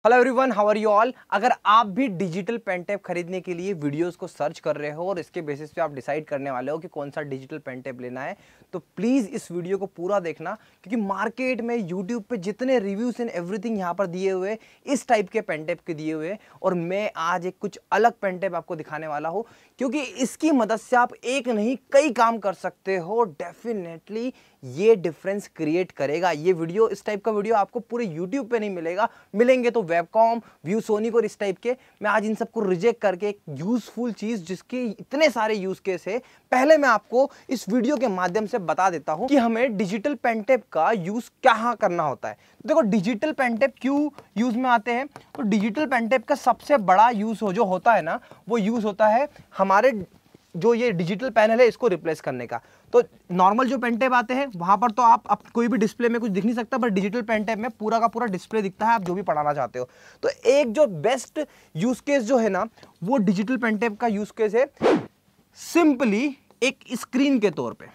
Hello everyone, how are you all. अगर आप भी डिजिटल पेन टैब खरीदने के लिए वीडियोस को सर्च कर रहे हो और इसके बेसिस पे आप डिसाइड करने वाले हो कि कौन सा डिजिटल पेन टैब लेना है, तो प्लीज़ इस वीडियो को पूरा देखना, क्योंकि मार्केट में यूट्यूब पे जितने रिव्यूज एंड एवरीथिंग यहाँ पर दिए हुए इस टाइप के पेन टैब के दिए हुए, और मैं आज एक कुछ अलग पेन टैब आपको दिखाने वाला हूँ, क्योंकि इसकी मदद से आप एक नहीं कई काम कर सकते हो। डेफिनेटली ये डिफरेंस क्रिएट करेगा। ये वीडियो, इस टाइप का वीडियो आपको पूरे यूट्यूब पे नहीं मिलेगा, मिलेंगे तो वेबकॉम, व्यूसोनिक और इस टाइप के। मैं आज इन सबको रिजेक्ट करके एक यूजफुल चीज जिसके इतने सारे यूज केस है, पहले मैं आपको इस वीडियो के माध्यम से बता देता हूं कि हमें डिजिटल पेन टैब का यूज क्या करना होता है। तो देखो, डिजिटल पेन टैब क्यों यूज में आते हैं, तो डिजिटल पेन टैब का सबसे बड़ा यूज जो होता है ना, वो यूज होता है हमारे जो ये डिजिटल पैनल है इसको रिप्लेस करने का। तो नॉर्मल जो पेन टैब आते हैं वहां पर तो आप कोई भी डिस्प्ले में कुछ दिख नहीं सकता, पर डिजिटल पेन टैब में पूरा का पूरा डिस्प्ले दिखता है, आप जो भी पढ़ाना चाहते हो। तो एक जो बेस्ट यूज केस जो है ना, वो डिजिटल पेन टैब का यूज केस है सिंपली एक स्क्रीन के तौर पे,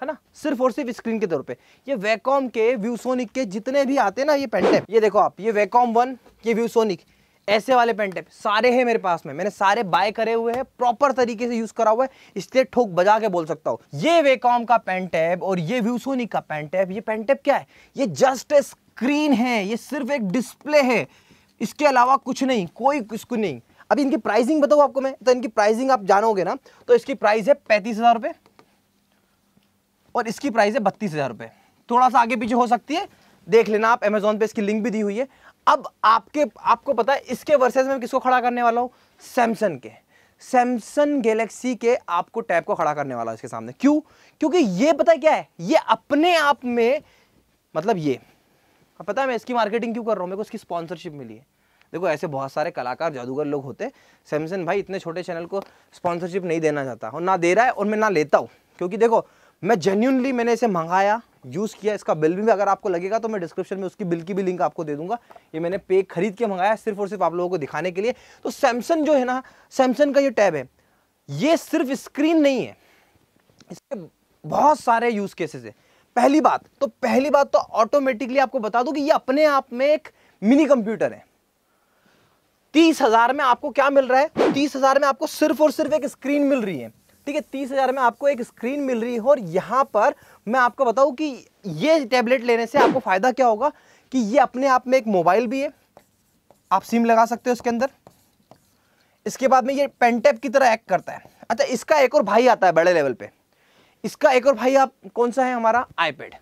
है ना, सिर्फ और सिर्फ स्क्रीन के तौर पे। ये वैकॉम के, व्यूसोनिक के जितने भी आते हैं ना ये पेन टैब, ये देखो आप, ये वैकॉम 1, ये व्यूसोनिक, ऐसे वाले पेन टैब सारे हैं मेरे पास में। मैंने सारे बाय करे हुए हैं, प्रॉपर तरीके से यूज करा हुआ है, इसलिए ठोक बजा के बोल सकता हूं। ये वैकॉम का पेन टैब और ये व्यूसोनिक का पेन टैब, ये पेन टैब क्या है, ये जस्ट ए स्क्रीन है, ये सिर्फ एक डिस्प्ले है, इसके अलावा कुछ नहीं, कोई कुछ नहीं। अभी इनकी प्राइसिंग बताऊं आपको मैं, तो इनकी प्राइसिंग आप जानोगे ना, तो इसकी प्राइस है 35,000 रुपए और इसकी प्राइस है 32,000 रुपए। थोड़ा सा आगे पीछे हो सकती है, देख लेना आप, अमेजोन पे इसकी लिंक भी दी हुई है। अब आपको पता है इसके वर्सेस में किसको खड़ा करने वाला हूं, सैमसंग के, सैमसंग गैलेक्सी के आपको टैब को खड़ा करने वाला है इसके सामने। क्यों? क्योंकि ये पता है क्या है, ये अपने आप में, मतलब ये पता है मैं इसकी मार्केटिंग क्यों कर रहा हूं, मेरे को इसकी स्पॉन्सरशिप मिली है। देखो, ऐसे बहुत सारे कलाकार, जादूगर लोग होते हैं, सैमसंग भाई इतने छोटे चैनल को स्पॉन्सरशिप नहीं देना चाहता, और ना दे रहा है और मैं ना लेता हूं, क्योंकि देखो मैं जेन्युइनली मैंने इसे मंगाया, यूज किया, इसका बिल भी अगर आपको लगेगा तो मैं डिस्क्रिप्शन में उसकी बिल की भी लिंक आपको दे दूंगा। ये मैंने पे खरीद के मंगाया सिर्फ और सिर्फ आप लोगों को दिखाने के लिए। तो सैमसंग जो है ना, सैमसंग का ये टैब है, ये सिर्फ स्क्रीन नहीं है, इसके बहुत सारे यूज केसेस है। पहली बात तो ऑटोमेटिकली आपको बता दूं कि ये अपने आप में एक मिनी कंप्यूटर है। 30,000 में आपको क्या मिल रहा है, 30,000 में आपको सिर्फ और सिर्फ एक स्क्रीन मिल रही है, ठीक है। 30,000 में आपको एक स्क्रीन मिल रही है, और यहां पर मैं आपको बताऊं कि ये टैबलेट लेने से आपको फायदा क्या होगा, कि ये अपने आप में एक मोबाइल भी है, आप सिम लगा सकते हो इसके अंदर। इसके बाद में ये पेन टैब की तरह एक्ट करता है। अच्छा, इसका एक और भाई आता है बड़े लेवल पे, इसका एक और भाई आप कौन सा है, हमारा आईपैड।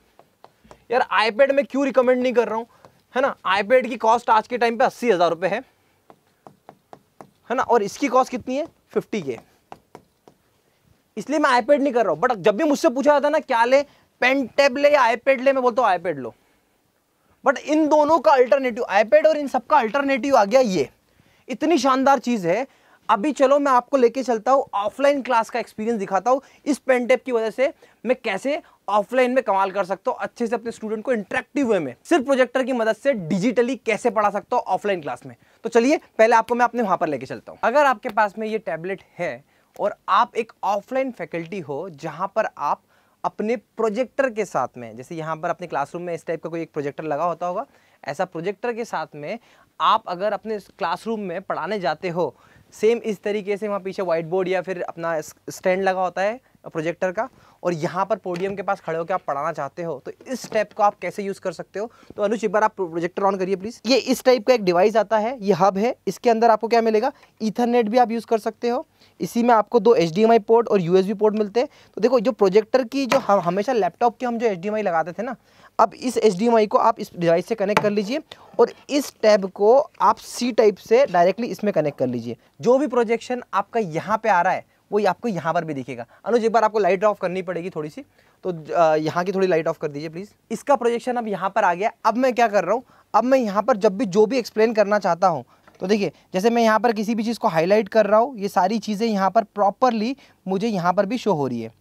यार आईपैड में क्यों रिकमेंड नहीं कर रहा हूं, है ना, आईपैड की कॉस्ट आज के टाइम पे 80,000 रुपए है ना, और इसकी कॉस्ट कितनी है, 50K। इसलिए मैं आईपैड नहीं कर रहा हूं। बट जब भी मुझसे पूछा जाता है ना क्या ले, पेन टैब ले या आईपैड ले, मैं बोलता हूं आईपैड लो। बट इन दोनों का अल्टरनेटिव, आईपैड और इन सबका अल्टरनेटिव आ गया ये, इतनी शानदार चीज है। अभी चलो मैं आपको लेके चलता हूं, ऑफलाइन क्लास का एक्सपीरियंस दिखाता हूं, इस पेन टैब की वजह से मैं कैसे ऑफलाइन में कमाल कर सकता हूं, अच्छे से अपने स्टूडेंट को इंटरेक्टिव वे में सिर्फ प्रोजेक्टर की मदद से डिजिटली कैसे पढ़ा सकता हूं ऑफलाइन क्लास में। तो चलिए पहले आपको मैं अपने वहां पर लेके चलता हूं। अगर आपके पास में ये टैबलेट है और आप एक ऑफलाइन फैकल्टी हो, जहां पर आप अपने प्रोजेक्टर के साथ में, जैसे यहाँ पर अपने क्लासरूम में इस टाइप का कोई एक प्रोजेक्टर लगा होता होगा, ऐसा प्रोजेक्टर के साथ में आप अगर अपने क्लासरूम में पढ़ाने जाते हो, सेम इस तरीके से वहाँ पीछे व्हाइट बोर्ड या फिर अपना स्टैंड लगा होता है प्रोजेक्टर का, और यहाँ पर पोडियम के पास खड़े होकर आप पढ़ाना चाहते हो, तो इस टाइप को आप कैसे यूज़ कर सकते हो। तो अनुज, एक बार आप प्रोजेक्टर ऑन करिए प्लीज़। ये इस टाइप का एक डिवाइस आता है, ये हब है, इसके अंदर आपको क्या मिलेगा, ईथरनेट भी आप यूज़ कर सकते हो। इसी में आपको 2 HDMI पोर्ट और USB पोर्ट मिलते हैं। तो देखो, जो प्रोजेक्टर की, जो हम हमेशा लैपटॉप के हम जो HDMI लगाते थे ना, अब इस HDMI को आप इस डिवाइस से कनेक्ट कर लीजिए, और इस टैब को आप C टाइप से डायरेक्टली इसमें कनेक्ट कर लीजिए। जो भी प्रोजेक्शन आपका यहाँ पे आ रहा है वो आपको यहाँ पर भी दिखेगा। अनुज, एक बार आपको लाइट ऑफ करनी पड़ेगी थोड़ी सी, तो यहाँ की थोड़ी लाइट ऑफ कर दीजिए प्लीज़। इसका प्रोजेक्शन अब यहाँ पर आ गया। अब मैं क्या कर रहा हूँ, अब मैं यहाँ पर जब भी जो भी एक्सप्लेन करना चाहता हूँ, तो देखिए जैसे मैं यहाँ पर किसी भी चीज़ को हाईलाइट कर रहा हूँ, ये सारी चीज़ें यहाँ पर प्रॉपरली मुझे यहाँ पर भी शो हो रही है,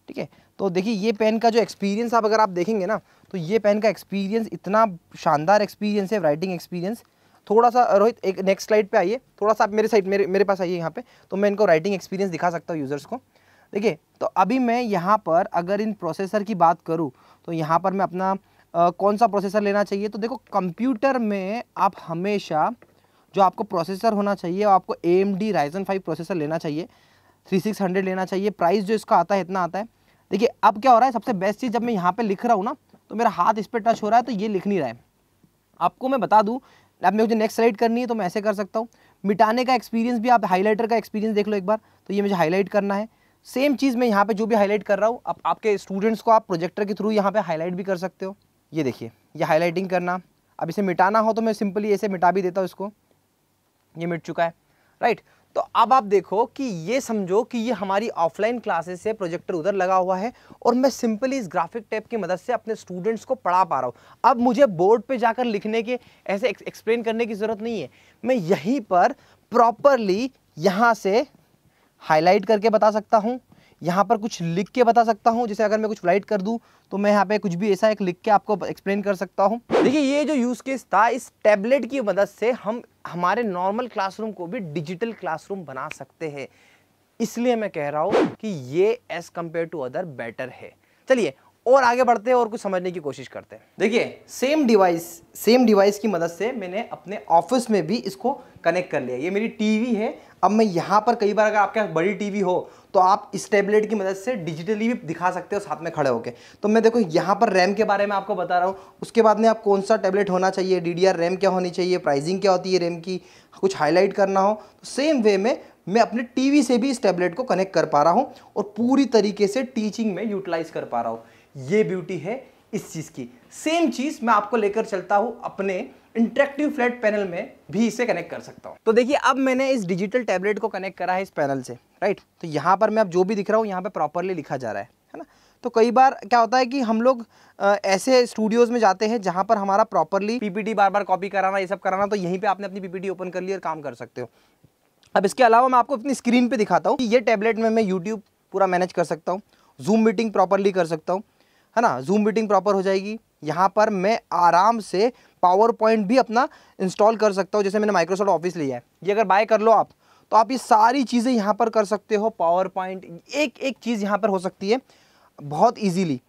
ठीक है। तो देखिए, ये पेन का जो एक्सपीरियंस आप अगर आप देखेंगे ना, तो ये पेन का एक्सपीरियंस इतना शानदार एक्सपीरियंस है, राइटिंग एक्सपीरियंस। थोड़ा सा रोहित, एक नेक्स्ट स्लाइड पे आइए, थोड़ा सा आप मेरे साइड, मेरे पास आइए यहाँ पे, तो मैं इनको राइटिंग एक्सपीरियंस दिखा सकता हूँ यूज़र्स को। देखिए, तो अभी मैं यहाँ पर अगर इन प्रोसेसर की बात करूँ, तो यहाँ पर मैं अपना कौन सा प्रोसेसर लेना चाहिए, तो देखो कंप्यूटर में आप हमेशा जो आपको प्रोसेसर होना चाहिए वो आपको AMD Ryzen 5 प्रोसेसर लेना चाहिए, 3600 लेना चाहिए। प्राइस जो इसका आता है इतना आता है। देखिए अब क्या हो रहा है, सबसे बेस्ट चीज़, जब मैं यहाँ पे लिख रहा हूँ ना तो मेरा हाथ इस पर टच हो रहा है तो ये लिख नहीं रहा है। आपको मैं बता दूँ, अब मेरे को नेक्स्ट स्लाइड करनी है तो मैं ऐसे कर सकता हूँ। मिटाने का एक्सपीरियंस भी, आप हाईलाइटर का एक्सपीरियंस देख लो एक बार, तो ये मुझे हाईलाइट करना है। सेम चीज़ मैं यहाँ पे जो भी हाईलाइट कर रहा हूँ, अब आपके स्टूडेंट्स को आप प्रोजेक्टर के थ्रू यहाँ पे हाईलाइट भी कर सकते हो। ये देखिए, ये हाईलाइटिंग करना। अब इसे मिटाना हो तो मैं सिंपली ऐसे मिटा भी देता हूँ इसको, ये मिट चुका है, राइट। तो अब आप देखो कि ये समझो कि ये हमारी ऑफलाइन क्लासेस से प्रोजेक्टर उधर लगा हुआ है और मैं सिंपली इस ग्राफिक टैब की मदद से अपने स्टूडेंट्स को पढ़ा पा रहा हूँ। अब मुझे बोर्ड पे जाकर लिखने के, ऐसे एक्सप्लेन करने की ज़रूरत नहीं है। मैं यहीं पर प्रॉपरली यहाँ से हाईलाइट करके बता सकता हूँ, यहाँ पर कुछ लिख के बता सकता हूँ। जैसे अगर मैं कुछ राइट कर दूँ तो मैं यहाँ पे कुछ भी ऐसा एक लिख के आपको एक्सप्लेन कर सकता हूँ। देखिए ये जो यूज़ केस था, इस टैबलेट की मदद से हम हमारे नॉर्मल क्लासरूम को भी डिजिटल क्लासरूम बना सकते हैं। इसलिए मैं कह रहा हूँ कि ये as compare to other better है। चलिए और आगे बढ़ते हैं और कुछ समझने की कोशिश करते हैं। देखिए सेम डिवाइस की मदद से मैंने अपने ऑफिस में भी इसको कनेक्ट कर लिया। ये मेरी टीवी है। अब मैं यहाँ पर, कई बार अगर आपके पास बड़ी टीवी हो तो आप इस टैबलेट की मदद से डिजिटली भी दिखा सकते हो साथ में खड़े होके। तो मैं देखो यहाँ पर रैम के बारे में आपको बता रहा हूँ, उसके बाद में आप कौन सा टैबलेट होना चाहिए, DDR रैम क्या होनी चाहिए, प्राइसिंग क्या होती है रैम की, कुछ हाईलाइट करना हो तो सेम वे में मैं अपने टीवी से भी इस टैबलेट को कनेक्ट कर पा रहा हूँ और पूरी तरीके से टीचिंग में यूटिलाइज कर पा रहा हूँ। ये ब्यूटी है इस चीज़ की। सेम चीज़ मैं आपको लेकर चलता हूँ अपने इंटरेक्टिव फ्लैट पैनल में भी इसे कनेक्ट कर सकता हूँ। तो देखिए अब मैंने इस डिजिटल टैबलेट को कनेक्ट करा है इस पैनल से, राइट। तो यहाँ पर मैं अब जो भी दिख रहा हूँ यहाँ पे प्रॉपरली लिखा जा रहा है ना। तो कई बार क्या होता है कि हम लोग ऐसे स्टूडियोज़ में जाते हैं जहाँ पर हमारा प्रॉपरली PPT बार बार कॉपी कराना, ये सब कराना, तो यहीं पर आपने अपनी PPT ओपन कर ली और काम कर सकते हो। अब इसके अलावा मैं आपको अपनी स्क्रीन पे दिखाता हूँ कि ये टैबलेट में मैं YouTube पूरा मैनेज कर सकता हूँ, जूम मीटिंग प्रॉपरली कर सकता हूँ, है ना। जूम मीटिंग प्रॉपर हो जाएगी। यहाँ पर मैं आराम से पावर पॉइंट भी अपना इंस्टॉल कर सकता हूँ। जैसे मैंने माइक्रोसॉफ्ट ऑफिस लिया है, ये अगर बाय कर लो आप तो आप ये सारी चीज़ें यहाँ पर कर सकते हो। पावर पॉइंट एक एक चीज़ यहाँ पर हो सकती है बहुत ईजीली।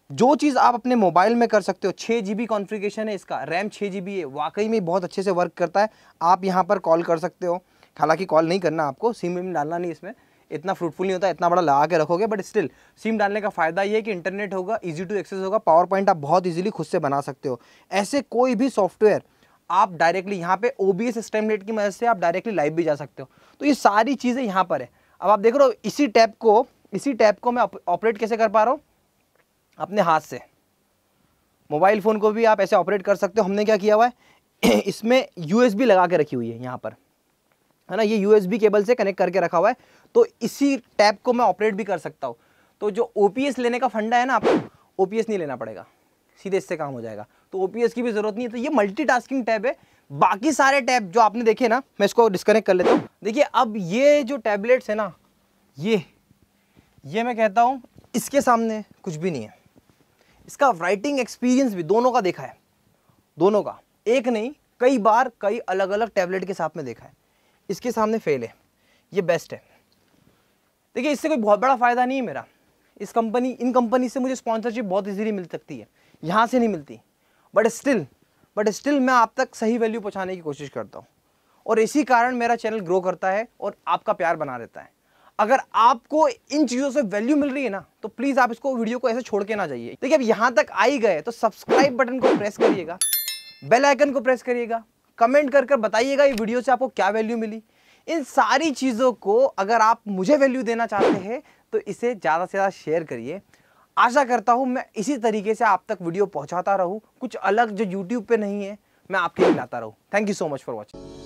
जो चीज़ आप अपने मोबाइल में कर सकते हो, 6 GB कॉन्फ़िगरेशन है इसका, रैम 6 GB है, वाकई में बहुत अच्छे से वर्क करता है। आप यहाँ पर कॉल कर सकते हो, हालांकि कॉल नहीं करना आपको, सिम विम डालना नहीं, इसमें इतना फ्रूटफुल नहीं होता, इतना बड़ा लगा के रखोगे, बट स्टिल सिम डालने का फ़ायदा ये है कि इंटरनेट होगा, इजी टू एक्सेस होगा, पावर पॉइंट आप बहुत इजीली खुद से बना सकते हो। ऐसे कोई भी सॉफ्टवेयर आप डायरेक्टली यहाँ पे OBS स्टेमलेट की मदद से आप डायरेक्टली लाइव भी जा सकते हो। तो ये सारी चीज़ें यहाँ पर है। अब आप देख रहे हो इसी टैब को मैं ऑपरेट कैसे कर पा रहा हूँ, अपने हाथ से। मोबाइल फ़ोन को भी आप ऐसे ऑपरेट कर सकते हो। हमने क्या किया हुआ है इसमें USB लगा के रखी हुई है यहाँ पर, है ना। ये USB केबल से कनेक्ट करके रखा हुआ है, तो इसी टैब को मैं ऑपरेट भी कर सकता हूँ। तो जो OPS लेने का फंडा है ना, आपको OPS नहीं लेना पड़ेगा, सीधे इससे काम हो जाएगा। तो OPS की भी ज़रूरत नहीं है। तो ये मल्टीटास्किंग टैब है। बाकी सारे टैब जो आपने देखे ना, मैं इसको डिस्कनेक्ट कर लेता हूँ। देखिए अब ये जो टैबलेट्स है ना, ये मैं कहता हूँ इसके सामने कुछ भी नहीं है। इसका राइटिंग एक्सपीरियंस भी दोनों का देखा है, दोनों का, एक नहीं कई बार कई अलग अलग टैबलेट के साथ में देखा है। इसके सामने फेल है, ये बेस्ट है। देखिए इससे कोई बहुत बड़ा फ़ायदा नहीं है मेरा। इन कंपनी से मुझे स्पॉन्सरशिप बहुत इजीली मिल सकती है, यहाँ से नहीं मिलती, बट स्टिल मैं आप तक सही वैल्यू पहुँचाने की कोशिश करता हूँ और इसी कारण मेरा चैनल ग्रो करता है और आपका प्यार बना रहता है। अगर आपको इन चीज़ों से वैल्यू मिल रही है ना, तो प्लीज़ आप इसको वीडियो को ऐसे छोड़ के ना जाइए। देखिए अब यहाँ तक आ ही गए तो सब्सक्राइब बटन को प्रेस करिएगा, बेल आइकन को प्रेस करिएगा, कमेंट कर बताइएगा ये वीडियो से आपको क्या वैल्यू मिली। इन सारी चीज़ों को अगर आप मुझे वैल्यू देना चाहते हैं तो इसे ज़्यादा से ज़्यादा शेयर करिए। आशा करता हूँ मैं इसी तरीके से आप तक वीडियो पहुँचाता रहूँ, कुछ अलग जो यूट्यूब पे नहीं है मैं आपके लिए लाता रहूँ। Thank you so much for watching.